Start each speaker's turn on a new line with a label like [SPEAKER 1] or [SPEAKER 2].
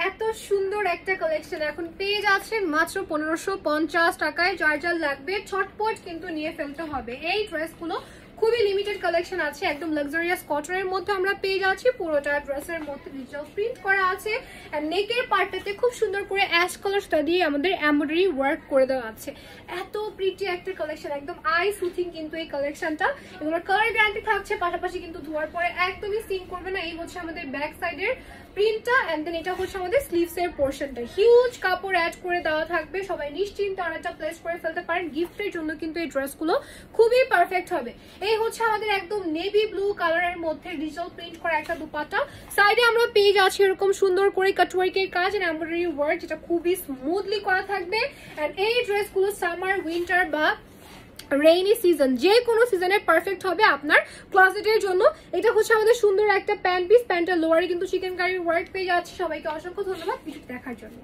[SPEAKER 1] এত সুন্দর একটা কালেকশন এখন পেয়ে যাচ্ছেন মাত্র 1550 টাকায়। যার যার লাগবে ছটপট কিন্তু নিয়ে ফেলতে হবে। এই ড্রেসগুলো খুবই লিমিটেড কালেকশন আছে, একদম লাক্সারিয়াস কটনের মধ্যে আমরা পেয়ে যাচ্ছি। পুরোটা ড্রেসের মধ্যে ডিজিটাল প্রিন্ট করা আছে, আর নেকের পার্টটাতে খুব সুন্দর করে অ্যাশ কালার সুতা দিয়ে আমাদের এমব্রয়ডারি ওয়ার্ক করে দেওয়া আছে। এত প্রিটি একটা কালেকশন, একদম আই সুথিং কিন্তু এই কালেকশনটা। এগুলোর কালার গ্যারান্টি থাকছে, পাশাপাশি কিন্তু ধোয়ার পরে একদমই সিঙ্ক করবে না। এই হচ্ছে আমাদের ব্যাক সাইডের প্রিন্টটা, এন্ড দেন এটা হচ্ছে আমাদের স্লিভস এর পোর্শনটা। হিউজ কাপড় অ্যাড করে দেওয়া থাকবে, সবাই নিশ্চিন্তে অর্ডারটা প্লেস করে ফেলতে পারেন। গিফটের জন্য কিন্তু এই ড্রেসগুলো খুবই পারফেক্ট হবে। এই হচ্ছে আমাদের একদম নেভি ব্লু কালারের মধ্যে ডিজিটাল প্রিন্ট করা একটা দুপাট্টা। সাইডে আমরা পেয়ে যাচ্ছি এরকম সুন্দর করে কাটওয়ার্কের কাজ এন্ড এমব্রয়ডারি ওয়ার্ক, যেটা খুবই স্মুথলি করা থাকবে। এন্ড এই ড্রেসগুলো সামার, উইন্টার বা রেইনি সিজন, যে কোনো সিজনে পারফেক্ট হবে আপনার ক্লোজেটের জন্য। এটা হচ্ছে আমাদের সুন্দর একটা প্যান্ট পিস, প্যান্টের লোয়ারে কিন্তু চিকেন কারির ওয়ার্ক পেয়ে যাচ্ছে। সবাইকে অসংখ্য ধন্যবাদ ভিডিও দেখার জন্য।